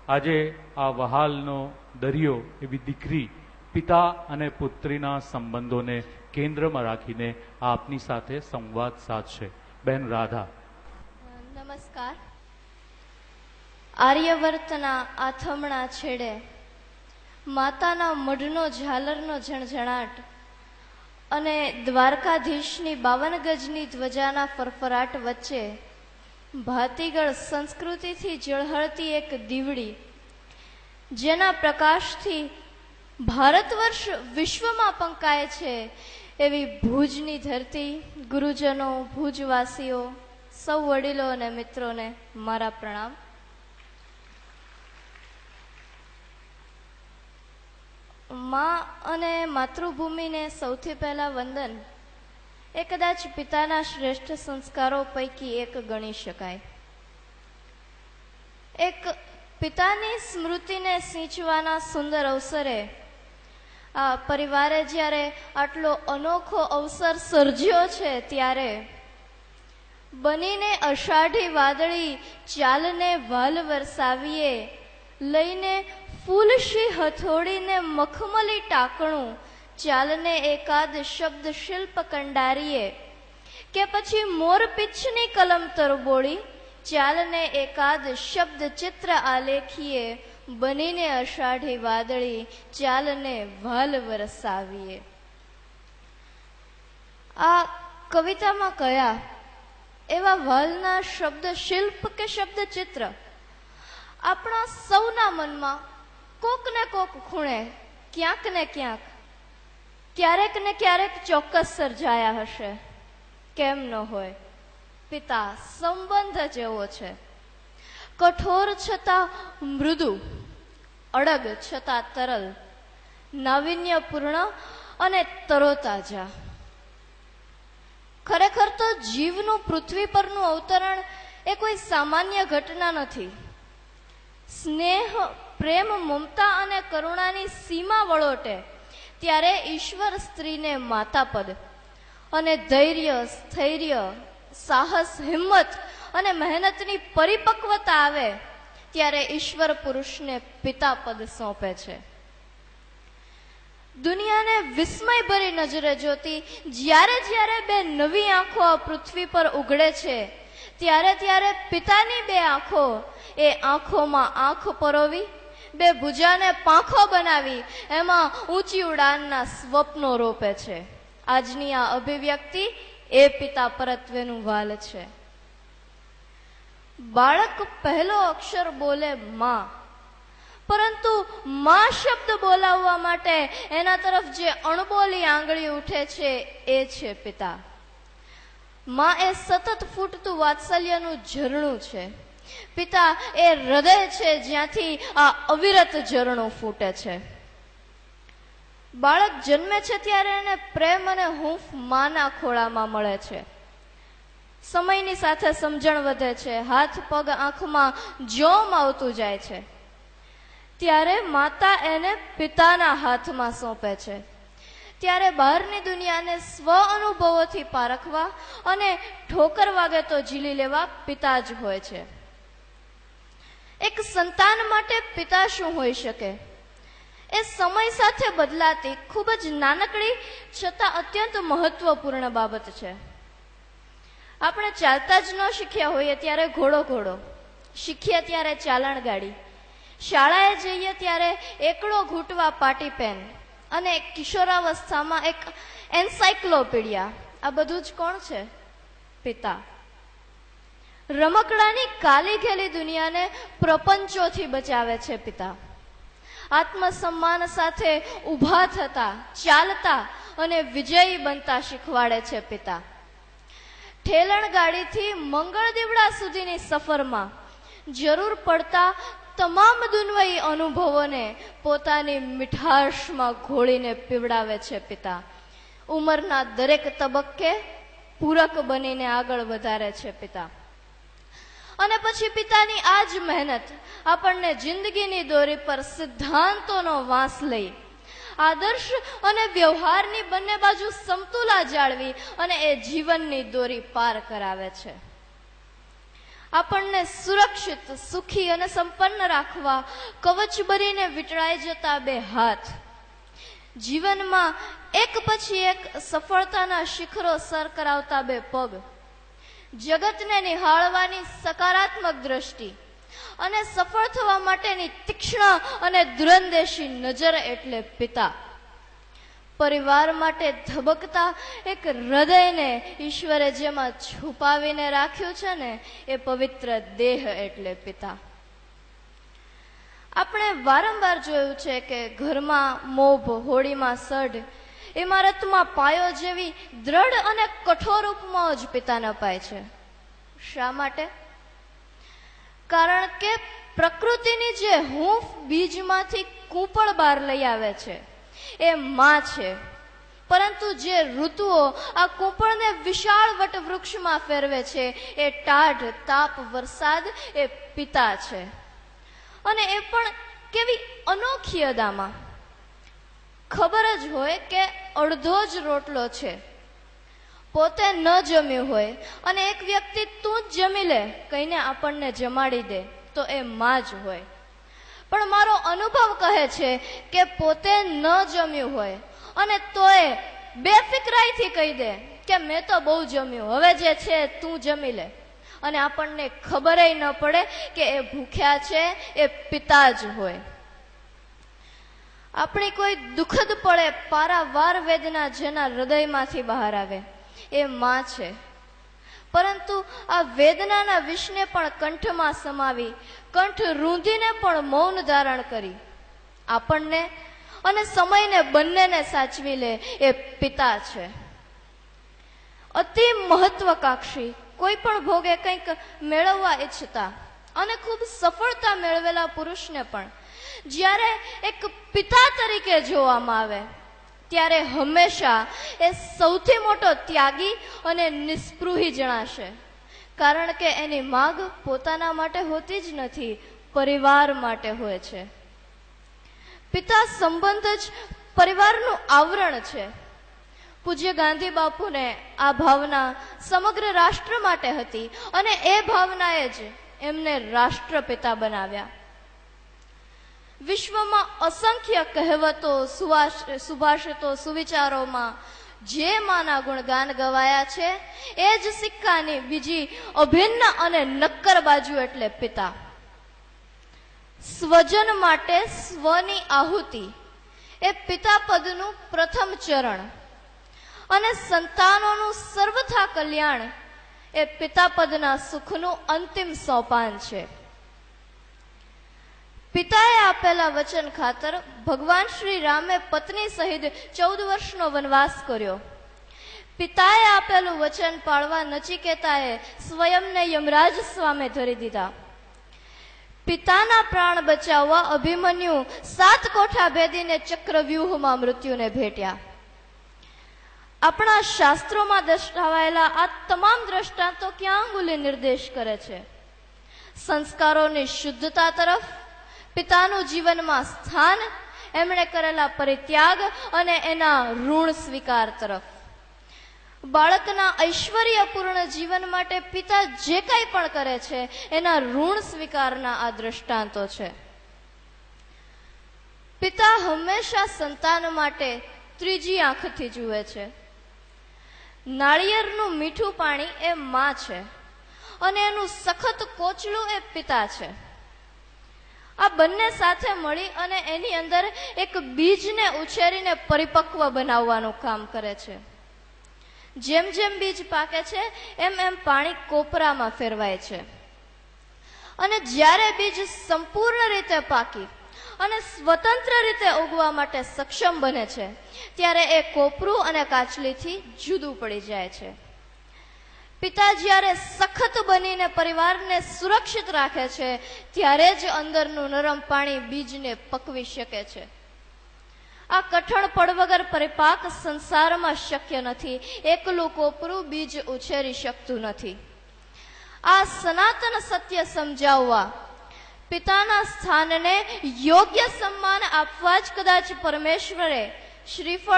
આજે આ વહાલનો દરિયો એવી દીકરી પિતા અને પુત્રીના સંબંધોને કેન્દ્રમાં રાખીને આપની સાથે સંવાદ સાધશે. બેન રાધા. નમસ્કાર. આર્યવર્તના આથમણા છેડે માતાના મઢનો ઝાલરનો ઝણઝણાટ અને દ્વારકાધીશની 52 ગજની ધ્વજાના ફરફરાટ વચ્ચે ભાતીગળ સંસ્કૃતિથી ઝળહળતી એક દીવડી, જેના પ્રકાશથી ભારત વર્ષ વિશ્વમાં પંકાય છે એવી ભુજની ધરતી, ગુરુજનો, ભુજવાસીઓ, સૌ વડીલો અને મિત્રોને મારા પ્રણામ. માં અને માતૃભૂમિને સૌથી પહેલા વંદન એ કદાચ પિતાના શ્રેષ્ઠ સંસ્કારો પૈકી એક ગણી શકાય. એક પિતાની સ્મૃતિને સિંચવાના સુંદર અવસરે આ પરિવારે જ્યારે આટલો અનોખો અવસર સર્જ્યો છે, ત્યારે બનીને અષાઢી વાદળી ચાલને વાલ વરસાવીએ, લઈને ફૂલશી હથોડીને મખમલી ટાંકણું, ચાલને એકાદ શબ્દ શિલ્પ કંડારીએ, કે પછી મોરપીંછની કલમ તરબોળી, ચાલને એકાદ શબ્દ ચિત્ર આલેખીએ, બનીને અષાઢી વાદળી ચાલને વાલ વરસાવીએ. આ કવિતામાં કયા એવા વાલના શબ્દ શિલ્પ કે શબ્દ ચિત્ર આપણા સૌના મનમાં કોક ને કોક ખૂણે ક્યાંક ને ક્યાંક, ક્યારેક ને ક્યારેક ચોક્કસ સર્જાયા હશે. કેમ ન હોય? પિતા સંબંધ જેવો છે. કઠોર છતાં મૃદુ, અડગ છતાં તરલ, નાવીન્યપૂર્ણ અને તરોતાજા. ખરેખર તો જીવનું પૃથ્વી પરનું અવતરણ એ કોઈ સામાન્ય ઘટના નથી. સ્નેહ, પ્રેમ, મમતા અને કરુણાની સીમા વળોટે ત્યારે ઈશ્વર સ્ત્રીને માતાપદ અને ધૈર્ય, સ્થૈર્ય, સાહસ, હિંમત અને મહેનતની પરિપક્વતા આવે ત્યારે ઈશ્વર પુરુષને પિતાપદ સોંપે છે. દુનિયાને વિસ્મયભરી નજરે જોતી જ્યારે જ્યારે બે નવી આંખો આ પૃથ્વી પર ઉઘડે છે, ત્યારે ત્યારે પિતાની બે આંખો એ આંખોમાં આંખ પરોવી, બે ભુજાને પાંખો બનાવી એમાં ઊંચી ઉડાનના સ્વપ્નો રોપે છે. આજની આ અભિવ્યક્તિ એ પિતા પરત્વેનું વાલ છે. બાળક પહેલો અક્ષર બોલે માં, પરંતુ માં શબ્દ બોલાવવા માટે એના તરફ જે અણબોલી આંગળી ઉઠે છે એ છે પિતા. માં એ સતત ફૂટતું વાત્સલ્યનું ઝરણું છે. પિતા એ હૃદય છે જ્યાંથી આ અવિરત ઝરણું ફૂટે છે. બાળક જન્મે છે ત્યારે એને પ્રેમ અને હૂંફ માના ખોળામાં મળે છે. સમયની સાથે સમજણ વધે છે, હાથ પગ આંખમાં જોમ આવતું જાય છે, ત્યારે માતા એને પિતાના હાથમાં સોંપે છે. ત્યારે બહારની દુનિયાને સ્વ અનુભવોથી પારખવા અને ઠોકર વાગે તો ઝીલી લેવા પિતા જ હોય છે. એક સંતાન માટે પિતા શું હોઈ શકે? એ સમય સાથે બદલાતી ખૂબ જ નાનકડી છતાં અત્યંત મહત્વપૂર્ણ બાબત છે. આપણે ચાલતા જ ન શીખ્યા હોઈએ ત્યારે ઘોડો, શીખીએ ત્યારે ચાલણ ગાડી, શાળાએ જઈએ ત્યારે એકડો ઘૂંટવા પાટી પેન, અને કિશોરાવસ્થામાં એક એન્સાઇક્લોપીડિયા. આ બધું જ કોણ છે? પિતા. રમકડાની કાલી ઘેલી દુનિયાને પ્રપંચોથી બચાવે છે પિતા. આત્મસન્માન સાથે ઊભા થતા, ચાલતા અને વિજયી બનતા શીખવાડે છે પિતા. ઠેલણ ગાડીથી મંગળ દીવડા સુધીની સફરમાં જરૂર પડતા તમામ દુન્વયી અનુભવોને પોતાની મીઠાશમાં ઘોળીને પીવડાવે છે પિતા. ઉંમરના દરેક તબક્કે પૂરક બનીને આગળ વધારે છે પિતા. અને પછી પિતાની આ જ મહેનત આપણને જિંદગીની દોરી પર સિદ્ધાંતોનો વાંસ લઈ આદર્શ અને વ્યવહારની બંને બાજુ સમતુલા જાળવી અને એ જીવનની દોરી પાર કરાવે છે. આપણને સુરક્ષિત, સુખી અને સંપન્ન રાખવા કવચ બનીને વીંટળાઈ જતા બે હાથ, જીવનમાં એક પછી એક સફળતાના શિખરો સર કરાવતા બે પગ, જગતને નિહાળવાની સકારાત્મક દ્રષ્ટિ અને સફળ થવા માટેની તીક્ષ્ણ અને દૂરંદેશી નજર એટલે પિતા. પરિવાર માટે ધબકતા એક હૃદયને ઈશ્વરે જેમાં છુપાવીને રાખ્યું છે ને, એ પવિત્ર દેહ એટલે પિતા. આપણે વારંવાર જોયું છે કે ઘરમાં મોભ, હોળીમાં સઢ, ઇમારતમાં પાયો જેવી દ્રઢ અને કઠોર ઉપમાઓ જ પિતાને અપાય છે. શા માટે? કારણ કે પ્રકૃતિની જે હૂંફ બીજમાંથી કૂંપળ બહાર લઈ આવે છે એ માં છે, પરંતુ જે ઋતુઓ આ કૂંપળને વિશાળ વટવૃક્ષમાં ફેરવે છે એ ટાઢ, તાપ, વરસાદ એ પિતા છે. અને એ પણ કેવી અનોખી અદામાં. ખબર જ હોય કે અડધો જ રોટલો છે, પોતે ન જમ્યું હોય અને એક વ્યક્તિ તું જ જમી લે કહીને આપણને જમાડી દે તો એ માં જ હોય. પણ મારો અનુભવ કહે છે કે પોતે ન જમ્યું હોય અને તોય બેફિકરાઈથી કહી દે કે મેં તો બહુ જમ્યું, હવે જે છે તું જમી લે, અને આપણને ખબરેય ન પડે કે એ ભૂખ્યા છે, એ પિતા જ હોય. આપણી કોઈ દુઃખદ પળે પારાવાર વેદના જેના હૃદયમાંથી બહાર આવે એ માં છે. પરંતુ આ વેદનાના વિષને પણ કંઠમાં સમાવી, કંઠ રૂંધીને પણ મૌન ધારણ કરી આપણને અને સમયને બંનેને સાચવી લે એ પિતા છે. અતિ મહત્વકાંક્ષી, કોઈ પણ ભોગે કંઈક મેળવવા ઈચ્છતા અને ખૂબ સફળતા મેળવેલા પુરુષને પણ જ્યારે એક પિતા તરીકે જોવામાં આવે ત્યારે હંમેશા એ સૌથી મોટો ત્યાગી અને નિસ્પૃહી જણાશે. કારણ કે એની માગ પોતાના માટે હોતી જ નથી, પરિવાર માટે હોય છે. પિતા સંબંધ જ પરિવારનું આવરણ છે. પૂજ્ય ગાંધી બાપુને આ ભાવના સમગ્ર રાષ્ટ્ર માટે હતી અને એ ભાવનાએ જ એમને રાષ્ટ્રપિતા બનાવ્યા. વિશ્વમાં અસંખ્ય કહેવતો, સુભાષિતો, સુવિચારોમાં જે માના ગુણગાન ગવાયા છે એ જ સિક્કાની બીજી અભિન્ન અને નક્કર બાજુ એટલે પિતા. સ્વજન માટે સ્વની આહુતિ એ પિતા પદનું પ્રથમ ચરણ અને સંતાનોનું સર્વથા કલ્યાણ એ પિતા પદના સુખનું અંતિમ સોપાન છે. પિતાએ આપેલા વચન ખાતર ભગવાન શ્રી રામે પત્ની સહિત 14 વર્ષનો વનવાસ કર્યો. પિતાએ આપેલું વચન પાળવા નચિકેતાએ સ્વયંને યમરાજ સામે ધરી દીધા. પિતાના પ્રાણ બચાવવા અભિમન્યુ 7 કોઠા ભેદીને ચક્રવ્યૂહમાં મૃત્યુને ભેટ્યા. આપણા શાસ્ત્રોમાં દર્શાવાયેલા આ તમામ દ્રષ્ટાંતો ક્યાં અંગુલી નિર્દેશ કરે છે? સંસ્કારોની શુદ્ધતા તરફ, પિતાનું જીવનમાં સ્થાન, એમણે કરેલા પરિત્યાગ અને એના ઋણ સ્વીકાર તરફ. બાળકના ઐશ્વર્યપૂર્ણ જીવન માટે પિતા જે કંઈ પણ કરે છે એના ઋણ સ્વીકારના આ દ્રષ્ટાંતો છે. પિતા હંમેશા સંતાન માટે ત્રીજી આંખથી જુએ છે. નાળિયેરનું મીઠું પાણી એ માં છે અને એનું સખત કોચલું એ પિતા છે. આ બંને સાથે મળી અને એની અંદર એક બીજને ઉછેરીને પરિપક્વ બનાવવાનું કામ કરે છે. જેમ જેમ બીજ પાકે છે એમ એમ પાણી કોપરામાં ફેરવાય છે અને જ્યારે બીજ સંપૂર્ણ રીતે પાકી અને સ્વતંત્ર રીતે ઉગવા માટે સક્ષમ બને છે ત્યારે એ કોપરું અને કાચલીથી જુદું પડી જાય છે. પિતા જ્યારે સખત બનીને પરિવારને સુરક્ષિત રાખે છે ત્યારે જ અંદરનું નરમ પાણી બીજને પકવી શકે છે. આ કઠણ પડ વગર પરિપાક સંસારમાં શક્ય નથી. એકલું કોપરું બીજ ઉછેરી શકતું નથી. આ સનાતન સત્ય સમજાવવા, પિતાના સ્થાનને યોગ્ય સન્માન આપવા જ કદાચ પરમેશ્વરે શ્રીફળ